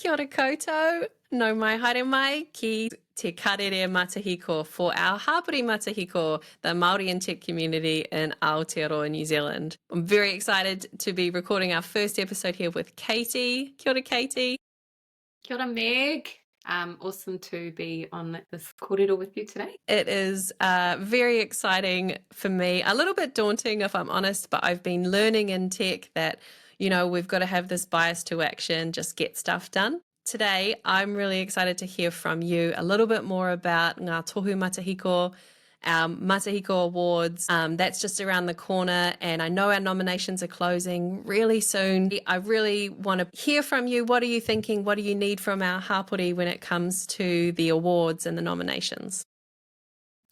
Kia ora koutou, no mai haere mai ki te Karere Matihiko for our Hapori Matihiko, the Māori and Tech community in Aotearoa, New Zealand. I'm very excited to be recording our first episode here with Katie. Kia ora, Katie. Kia ora, Meg. Awesome to be on this kōrero with you today. It is very exciting for me, a little bit daunting if I'm honest, but I've been learning in tech that, we've got to have this bias to action, just get stuff done. Today, I'm really excited to hear from you a little bit more about Ngā Tohu Matihiko, our Matihiko Awards. That's just around the corner, and I know our nominations are closing really soon. I really want to hear from you. What are you thinking? What do you need from our hapori when it comes to the awards and the nominations?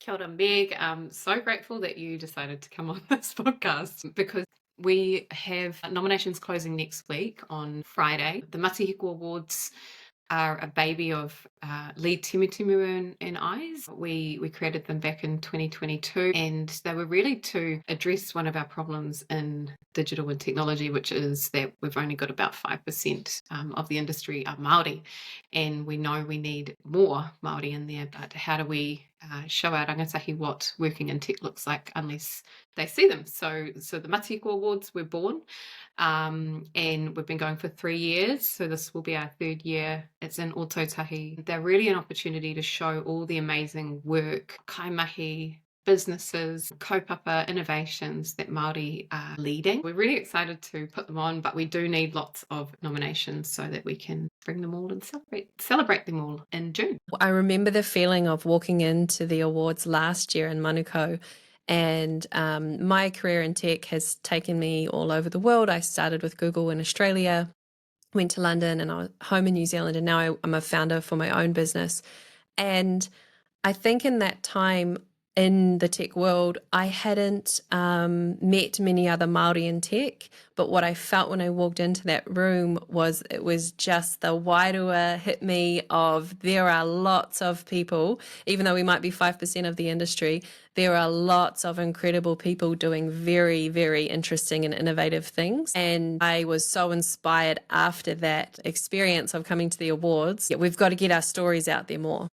Kia ora, Meg. I'm so grateful that you decided to come on this podcast because we have nominations closing next week on Friday. The Matihiko Awards are a baby of Lee Timutumu and I's. We created them back in 2022, and they were really to address one of our problems in digital and technology, which is that we've only got about 5% of the industry are Māori, and we know we need more Māori in there, but how do we show our rangatahi what working in tech looks like unless they see them? So the Matihiko Awards were born, and we've been going for 3 years, so this will be our 3rd year. It's in Ōtautahi. They're really an opportunity to show all the amazing work, kaimahi, businesses, kaupapa, innovations that Māori are leading. We're really excited to put them on, but we do need lots of nominations so that we can bring them all and celebrate them all in June. I remember the feeling of walking into the awards last year in Manukau, and my career in tech has taken me all over the world. I started with Google in Australia, went to London, and I was home in New Zealand, and now I'm a founder for my own business. And I think in that time in the tech world, I hadn't met many other Māori in tech, but what I felt when I walked into that room was it was just the wairua hit me of there are lots of people, even though we might be 5% of the industry, there are lots of incredible people doing very, very interesting and innovative things. And I was so inspired after that experience of coming to the awards. We've got to get our stories out there more.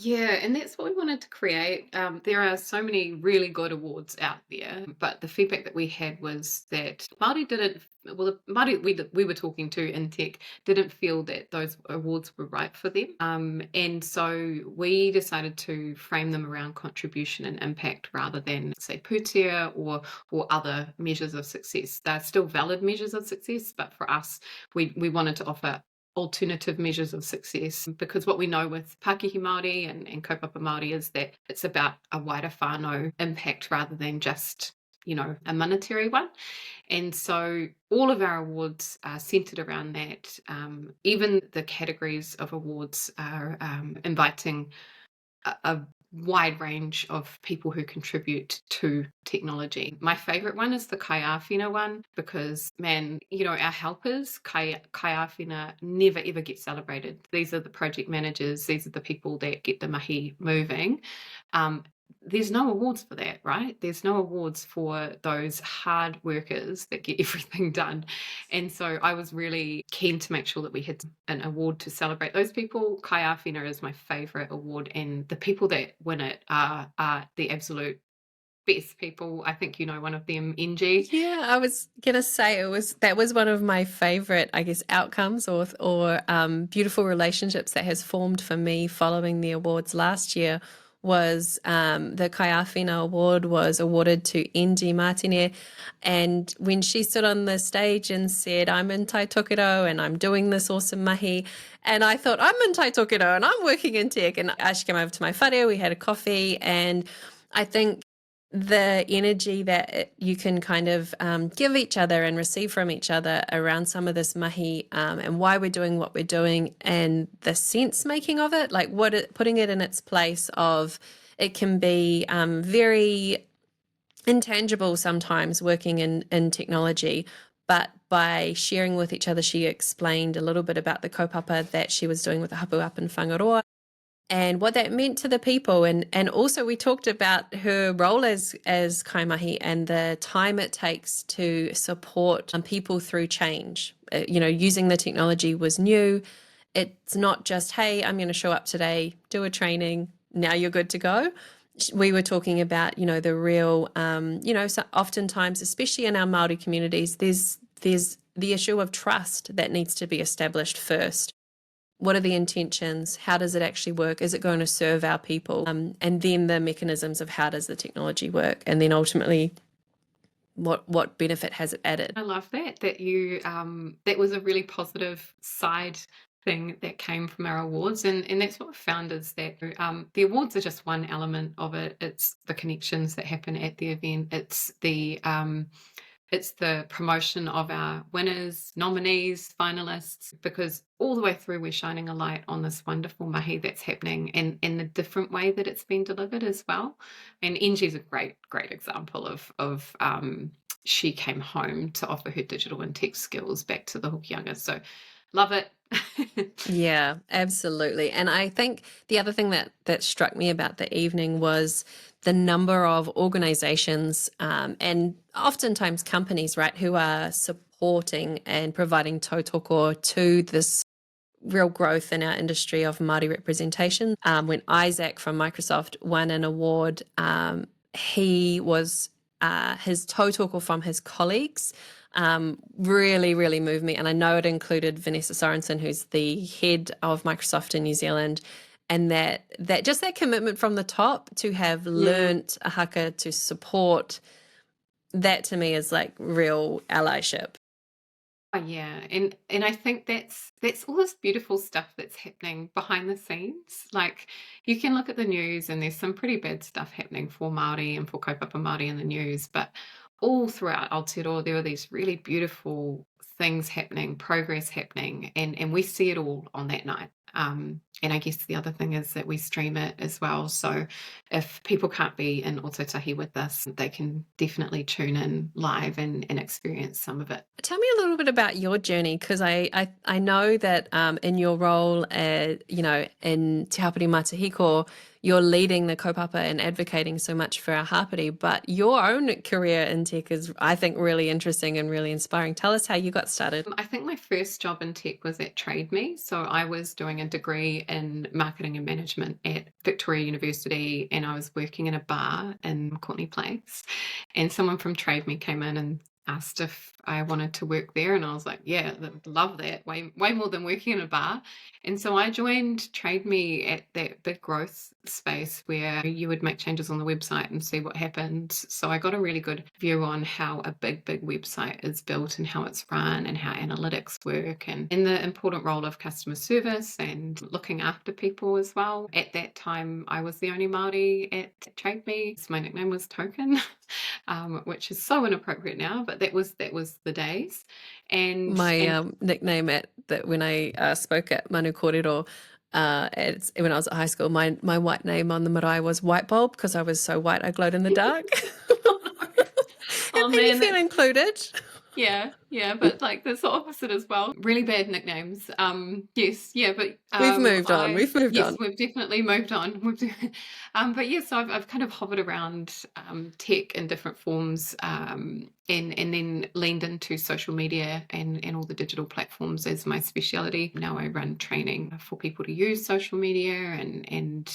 Yeah, and that's what we wanted to create. There are so many really good awards out there, but the feedback that we had was that Māori didn't, well, the Māori we were talking to in tech didn't feel that those awards were right for them. And so we decided to frame them around contribution and impact rather than, say, pūtea or other measures of success. They're still valid measures of success, but for us, we wanted to offer alternative measures of success, because what we know with Pākehā Māori and kaupapa Māori is that it's about a wider whānau impact rather than just a monetary one. And so all of our awards are centered around that. Even the categories of awards are inviting a wide range of people who contribute to technology. My favorite one is the kaiāwhina one because, man, our helpers, kaiāwhina, never ever get celebrated. These are the project managers. These are the people that get the mahi moving. There's no awards for that, right? There's no awards for those hard workers that get everything done. And so I was really keen to make sure that we had an award to celebrate those people. Kaiāwhina is my favorite award, and the people that win it are the absolute best people. I think one of them, NG. Yeah, I was gonna say that was one of my favorite, I guess, outcomes or beautiful relationships that has formed for me following the awards last year. Was the Kaiāwhina Award was awarded to NG Martine, and when she stood on the stage and said, I'm in Tai Tokiro and I'm doing this awesome mahi, and I thought, I'm in Tai Tokiro and I'm working in tech, and she came over to my whare, we had a coffee, and I think the energy that you can kind of give each other and receive from each other around some of this mahi and why we're doing what we're doing and the sense making of it, like putting it in its place of it can be very intangible sometimes working in technology, but by sharing with each other, she explained a little bit about the kaupapa that she was doing with the hapu up in Whangaroa and what that meant to the people. And also we talked about her role as kaimahi and the time it takes to support people through change. using the technology was new. It's not just, hey, I'm going to show up today, do a training, now you're good to go. We were talking about, the real, so oftentimes, especially in our Māori communities, there's the issue of trust that needs to be established first. What are the intentions? How does it actually work? Is it going to serve our people? And then the mechanisms of how does the technology work? And then ultimately, what benefit has it added? I love that you that was a really positive side thing that came from our awards, and that's what we found is that the awards are just one element of it. It's the connections that happen at the event. It's the promotion of our winners, nominees, finalists, because all the way through we're shining a light on this wonderful mahi that's happening and the different way that it's been delivered as well. And Angie's a great example of she came home to offer her digital and tech skills back to the Hokianga. So love it. Yeah, absolutely. And I think the other thing that struck me about the evening was the number of organizations and oftentimes companies, right, who are supporting and providing tautoko to this real growth in our industry of Māori representation. When Isaac from Microsoft won an award, he was his tautoko from his colleagues really, really moved me. And I know it included Vanessa Sorensen, who's the head of Microsoft in New Zealand, and that just that commitment from the top to have learnt a haka to support, that to me is like real allyship. Oh, yeah, and I think that's all this beautiful stuff that's happening behind the scenes. Like you can look at the news and there's some pretty bad stuff happening for Māori and for kaupapa Māori in the news, but all throughout Aotearoa there are these really beautiful things happening, progress happening, and we see it all on that night. And I guess the other thing is that we stream it as well. So if people can't be in Otautahi with us, they can definitely tune in live and experience some of it. Tell me a little bit about your journey, because I know that in your role, in Te Hapori Matihiko, you're leading the kaupapa and advocating so much for our hapori, but your own career in tech is, I think, really interesting and really inspiring. Tell us how you got started. I think my first job in tech was at Trade Me. So I was doing a degree in marketing and management at Victoria University, and I was working in a bar in Courtney Place. And someone from Trade Me came in and asked if I wanted to work there, and I was like, yeah, love that, way more than working in a bar. And so I joined Trade Me at that big growth space where you would make changes on the website and see what happened. So I got a really good view on how a big website is built and how it's run and how analytics work, and in the important role of customer service and looking after people as well. At that time I was the only Māori at Trade Me. So my nickname was Token. Which is so inappropriate now, but that was the days. And My nickname when I spoke at Manu Kōrero, when I was at high school, my white name on the marae was White Bulb, because I was so white I glowed in the dark. It made me feel included. Yeah, but like that's the opposite as well. Really bad nicknames. Yes, yeah, but We've moved on. Yes, we've definitely moved on. But yes, I've kind of hovered around tech in different forms, and then leaned into social media and all the digital platforms as my speciality. Now I run training for people to use social media and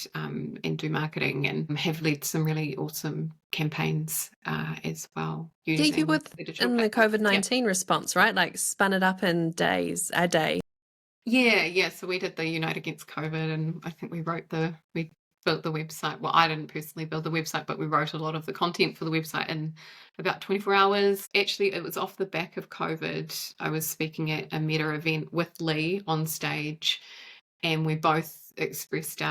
do marketing, and have led some really awesome campaigns as well. Yeah, you were in the COVID-19 response, right? Like spun it up in a day. Yeah. So we did the Unite Against COVID, and I think we built the website. Well, I didn't personally build the website, but we wrote a lot of the content for the website in about 24 hours. Actually, it was off the back of COVID. I was speaking at a Meta event with Lee on stage, and we both expressed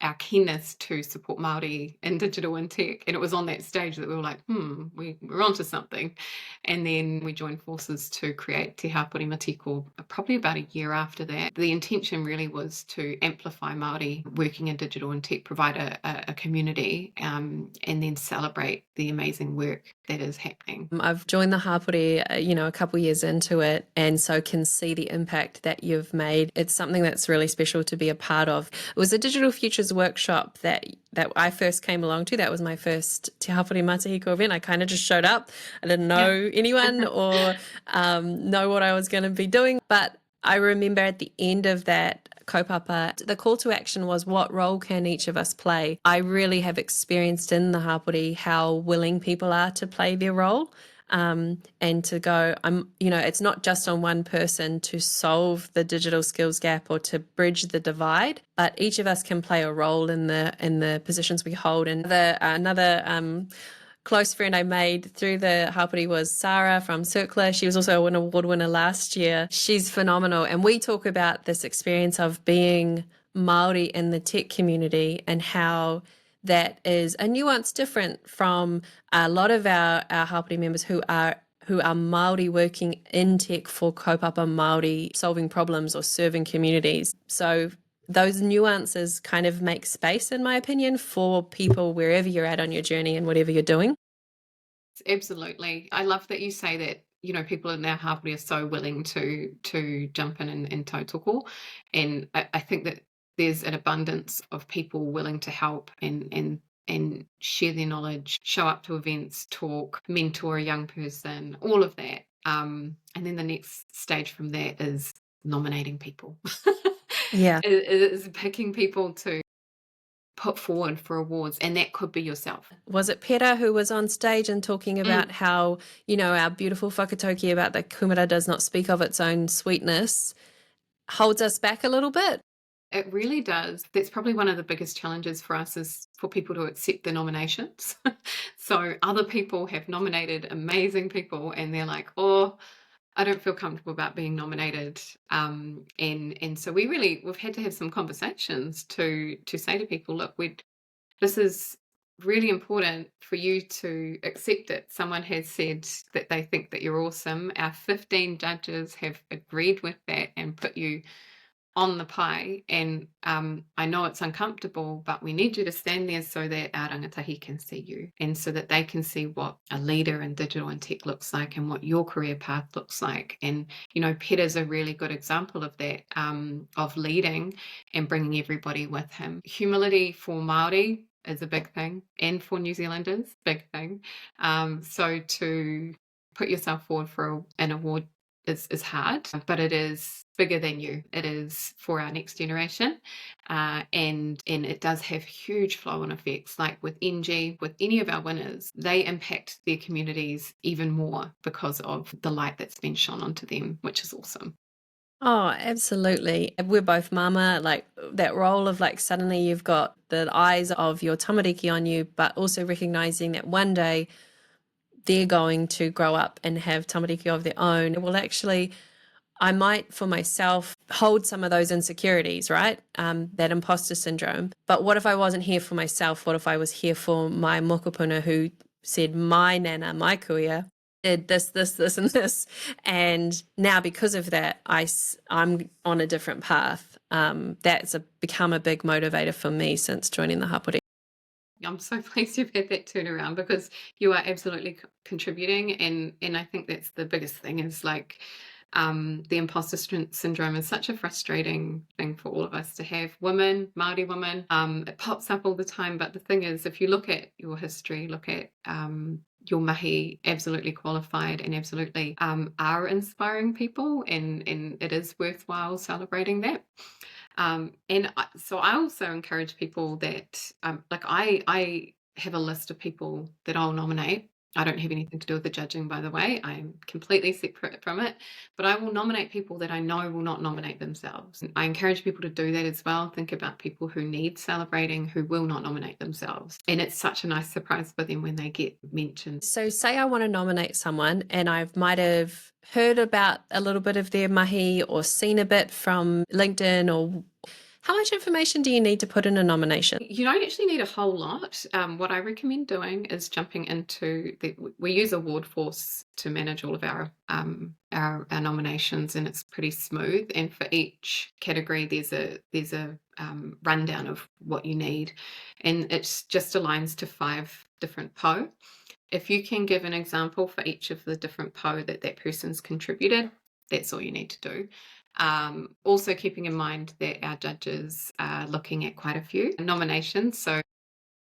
our keenness to support Māori in digital and tech. And it was on that stage that we were like, we're onto something. And then we joined forces to create Te Hapori Matihiko probably about a year after that. The intention really was to amplify Māori working in digital and tech, provide a community, and then celebrate the amazing work that is happening. I've joined the Hapori, a couple years into it, and so can see the impact that you've made. It's something that's really special to be a part of. It was a Digital Futures teachers workshop that I first came along to. That was my first Te Hapori Matihiko event. I kind of just showed up. I didn't know anyone or know what I was going to be doing. But I remember at the end of that kaupapa, the call to action was, what role can each of us play? I really have experienced in the hapori how willing people are to play their role. And to go, it's not just on one person to solve the digital skills gap or to bridge the divide, but each of us can play a role in the positions we hold. And another close friend I made through the hapori was Sarah from Circler. She was also an award winner last year. She's phenomenal. And we talk about this experience of being Māori in the tech community and how that is a nuance different from a lot of our hapori members who are Māori working in tech for kaupapa Māori, solving problems or serving communities. So those nuances kind of make space, in my opinion, for people wherever you're at on your journey and whatever you're doing. Absolutely. I love that you say that, people in our hapori are so willing to jump in and tautoko. And I think that there's an abundance of people willing to help and share their knowledge, show up to events, talk, mentor a young person, all of that. And then the next stage from that is nominating people. Yeah. Is picking people to put forward for awards, and that could be yourself. Was it Pera who was on stage and talking about how, our beautiful whakatauki about the kumara does not speak of its own sweetness holds us back a little bit? It really does. That's probably one of the biggest challenges for us, is for people to accept the nominations. So other people have nominated amazing people and they're like, oh, I don't feel comfortable about being nominated. And so we've had to have some conversations to say to people, look, this is really important for you to accept it. Someone has said that they think that you're awesome. Our 15 judges have agreed with that and put you on the pie, and I know it's uncomfortable, but we need you to stand there so that our rangatahi can see you, and so that they can see what a leader in digital and tech looks like and what your career path looks like. And Peter's a really good example of that, of leading and bringing everybody with him. Humility for Māori is a big thing, and for New Zealanders, big thing. So to put yourself forward for an award is hard, but it is bigger than you. It is for our next generation, and it does have huge flow-on effects. Like with NG, with any of our winners, they impact their communities even more because of the light that's been shone onto them, which is awesome. Oh, absolutely. We're both mama, like that role of like suddenly you've got the eyes of your tamariki on you, but also recognizing that one day they're going to grow up and have tamariki of their own. Well, actually, I might, for myself, hold some of those insecurities, right? That imposter syndrome. But what if I wasn't here for myself? What if I was here for my mokopuna who said, my nana, my kuia, did this, and this. And now because of that, I'm on a different path. That's become a big motivator for me since joining the hapori. I'm so pleased you've had that turnaround, because you are absolutely contributing, and I think that's the biggest thing, is like the imposter syndrome is such a frustrating thing for all of us to have. Women, Māori women, it pops up all the time, but the thing is, if you look at your history, look at your mahi, absolutely qualified and absolutely are inspiring people, and it is worthwhile celebrating that. So I also encourage people that, like I have a list of people that I'll nominate. I don't have anything to do with the judging, by the way. I'm completely separate from it. But I will nominate people that I know will not nominate themselves. I encourage people to do that as well. Think about people who need celebrating, who will not nominate themselves. And it's such a nice surprise for them when they get mentioned. So say I want to nominate someone and I might have heard about a little bit of their mahi or seen a bit from LinkedIn, or how much information do you need to put in a nomination? You don't actually need a whole lot. What I recommend doing is jumping into we use Awardforce to manage all of our nominations, and it's pretty smooth. And for each category, there's a rundown of what you need, and it just aligns to 5 different po. If you can give an example for each of the different po that person's contributed, that's all you need to do. Also keeping in mind that our judges are looking at quite a few nominations. So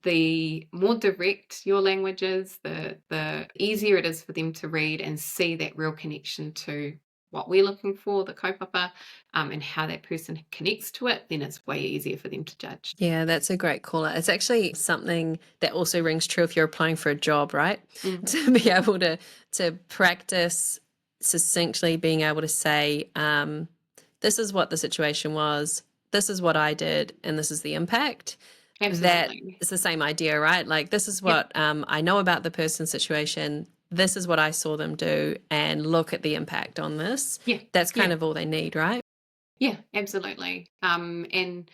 the more direct your language is, the easier it is for them to read and see that real connection to what we're looking for, the kaupapa, and how that person connects to it, then it's way easier for them to judge. Yeah, that's a great call out. It's actually something that also rings true if you're applying for a job, right? To be able to practice succinctly being able to say, this is what the situation was, this is what I did, and this is the impact. That Absolutely. is the same idea, right? Like, this is Yep. what I know about the person's situation. This is what I saw them do, and look at the impact on this. Yeah. That's kind Yeah. of all they need, right? Yeah, absolutely. And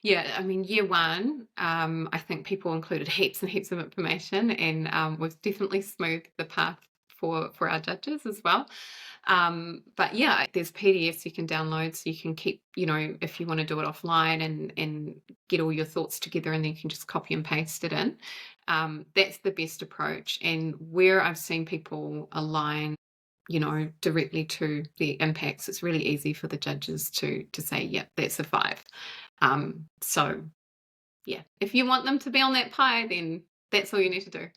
yeah, I mean, year one, I think people included heaps and heaps of information, and we've definitely smoothed the path for our judges as well. But yeah, there's PDFs you can download, so you can keep, if you want to do it offline and get all your thoughts together, and then you can just copy and paste it in. That's the best approach. And where I've seen people align, directly to the impacts, it's really easy for the judges to say, yep, that's a 5. So yeah, if you want them to be on that pie, then that's all you need to do.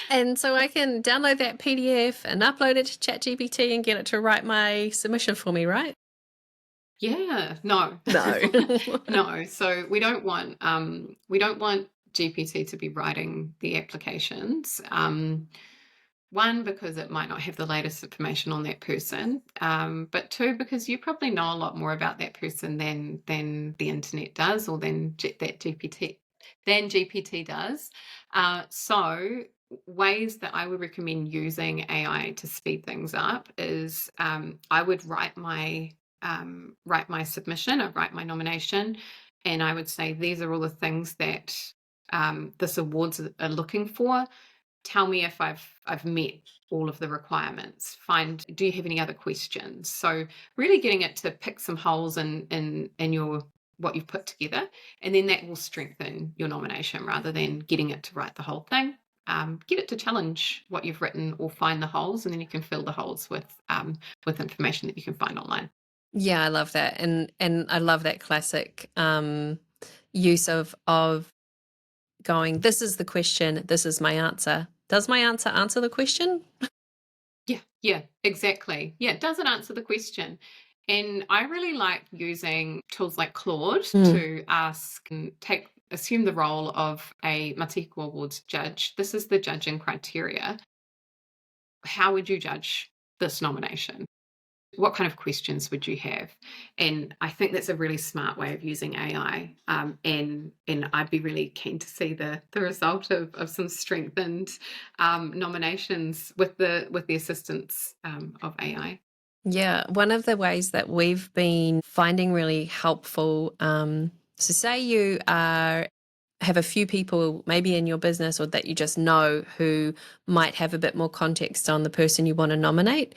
And so I can download that PDF and upload it to ChatGPT and get it to write my submission for me, right? Yeah, no. No. No. So we don't want GPT to be writing the applications. One, because it might not have the latest information on that person, but two, because you probably know a lot more about that person than the internet does, or than GPT does. So ways that I would recommend using AI to speed things up is, I would write my submission, I'd write my nomination, and I would say, these are all the things that this awards are looking for. Tell me if I've met all of the requirements. Do you have any other questions? So really getting it to pick some holes in your what you've put together, and then that will strengthen your nomination rather than getting it to write the whole thing. Get it to challenge what you've written or find the holes, and then you can fill the holes with information that you can find online. Yeah, I love that. And I love that classic use of going, this is the question, this is my answer. Does my answer the question? Yeah, exactly. Yeah, does it answer the question? And I really like using tools like Claude to ask and assume the role of a Matihiko Awards judge. This is the judging criteria. How would you judge this nomination? What kind of questions would you have? And I think that's a really smart way of using AI. And I'd be really keen to see the result of some strengthened nominations with the assistance of AI. Yeah, one of the ways that we've been finding really helpful, so say you have a few people maybe in your business or that you just know who might have a bit more context on the person you want to nominate.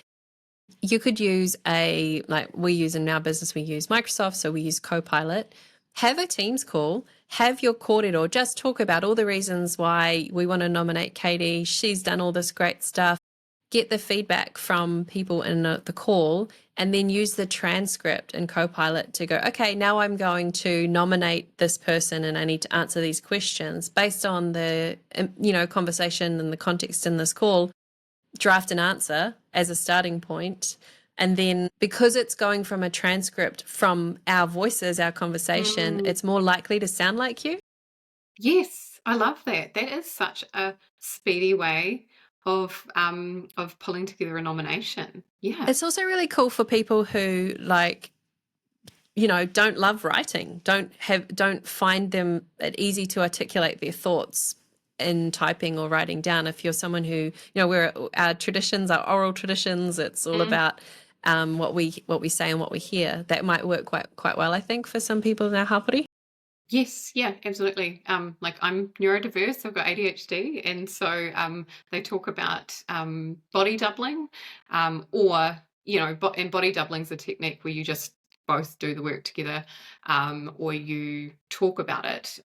You could use like we use in our business, we use Microsoft, so we use Copilot. Have a Teams call, have your kōrero, just talk about all the reasons why we want to nominate Katie. She's done all this great stuff. Get the feedback from people in the call, and then use the transcript in Copilot to go, okay, now I'm going to nominate this person and I need to answer these questions based on the conversation and the context in this call. Draft an answer as a starting point, and then because it's going from a transcript from our voices, our conversation, it's more likely to sound like you. Yes, I love that. That is such a speedy way of pulling together a nomination. Yeah. It's also really cool for people who don't love writing, don't find them it easy to articulate their thoughts in typing or writing down. If you're someone who, our traditions, our oral traditions, it's all about what we say and what we hear. That might work quite well, I think, for some people in our hapori. Yes, yeah, absolutely. Like, I'm neurodiverse, I've got ADHD, and so they talk about body doubling, or and body doubling is a technique where you just both do the work together, or you talk about it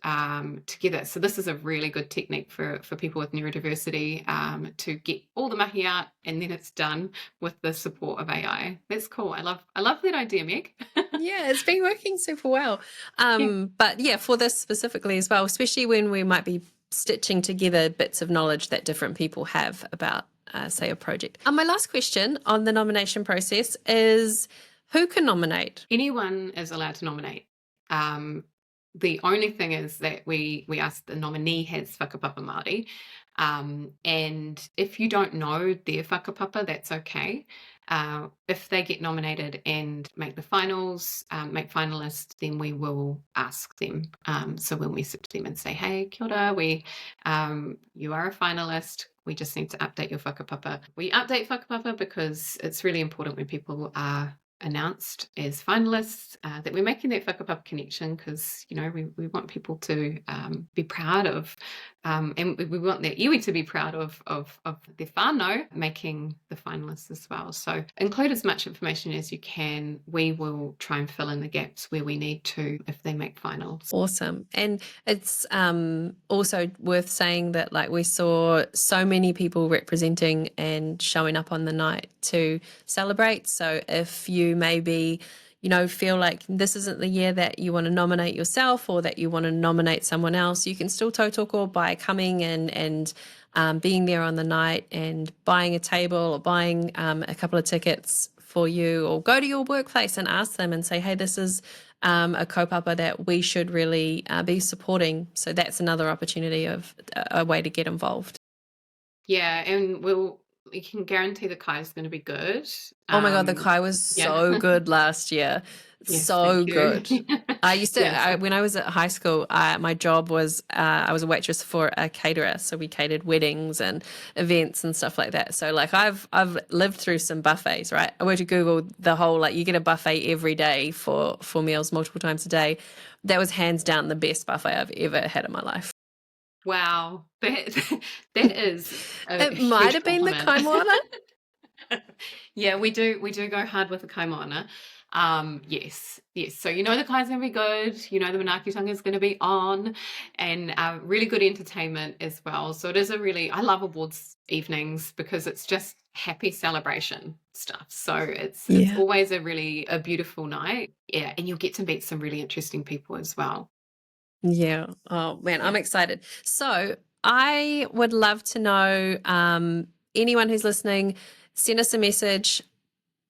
together. So this is a really good technique for people with neurodiversity, to get all the mahi out and then it's done with the support of AI. That's cool. I love that idea, Meg. Yeah, it's been working super well. Yeah. But yeah, for this specifically as well, especially when we might be stitching together bits of knowledge that different people have about, say, a project. My last question on the nomination process is, who can nominate? Anyone is allowed to nominate. The only thing is that we ask the nominee has whakapapa Māori. And if you don't know their whakapapa, that's okay. If they get nominated and make the finals, make finalists, then we will ask them. So we'll message them and say, hey, kia ora, you are a finalist. We just need to update your whakapapa. We update whakapapa because it's really important when people are announced as finalists that we're making that whakapapa connection, because we want people to be proud of, and we want their iwi to be proud of their whānau making the finalists as well. So include as much information as you can. We will try and fill in the gaps where we need to if they make finals. Awesome. And it's also worth saying that, like, we saw so many people representing and showing up on the night to celebrate. So if you maybe feel like this isn't the year that you want to nominate yourself, or that you want to nominate someone else, you can still tautoko by coming and being there on the night and buying a table or buying a couple of tickets for you, or go to your workplace and ask them and say, hey, this is a kaupapa that we should really be supporting. So that's another opportunity of a way to get involved. Yeah, and we can guarantee the kai is going to be good. Oh my God, the kai was so good last year. Yes, so thank you. good. I used to, Yes. when I was at high school, my job was, I was a waitress for a caterer. So we catered weddings and events and stuff like that. So like I've lived through some buffets, right? I were to Google the whole, like, you get a buffet every day for meals multiple times a day. That was hands down the best buffet I've ever had in my life. Wow, that is It might have been the kaimoana. Yeah, we do go hard with the kaimoana. Yes. So the kai's going to be good. The manaakitanga is going to be on, and really good entertainment as well. So it is I love awards evenings because it's just happy celebration stuff. So it's always a beautiful night. Yeah, and you'll get to meet some really interesting people as well. Yeah. Oh man, I'm excited. So I would love to know, anyone who's listening, send us a message.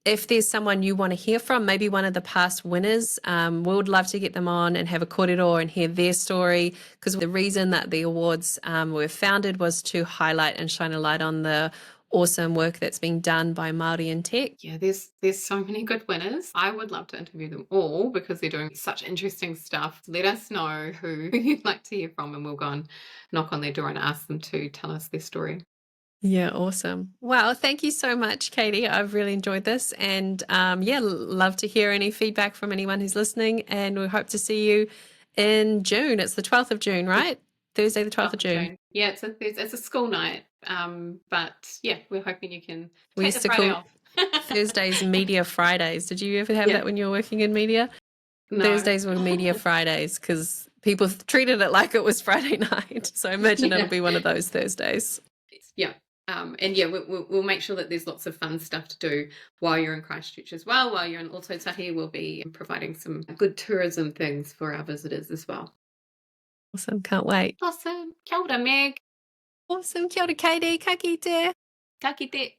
If there's someone you want to hear from, maybe one of the past winners, we would love to get them on and have a kōrero and hear their story, because the reason that the awards were founded was to highlight and shine a light on the awesome work that's being done by Māori in tech. Yeah, there's so many good winners. I would love to interview them all because they're doing such interesting stuff. Let us know who you'd like to hear from, and we'll go and knock on their door and ask them to tell us their story. Yeah, awesome. Well, thank you so much, Katie. I've really enjoyed this, and love to hear any feedback from anyone who's listening, and we hope to see you in June. It's the 12th of June, right? Thursday, the 12th of June. Yeah, it's a school night. But yeah, we're hoping you can We take used the to Friday call off. Thursdays Media Fridays. Did you ever have that when you were working in media? No. Thursdays were Media Fridays because people treated it like it was Friday night. So I imagine it'll be one of those Thursdays. Yeah. And yeah, we'll make sure that there's lots of fun stuff to do while you're in Christchurch as well. While you're in Ōtautahi, we'll be providing some good tourism things for our visitors as well. Awesome. Can't wait. Awesome. Kia ora, Meg. Awesome. Kia ora, Katie. Ka kite. Ka kite.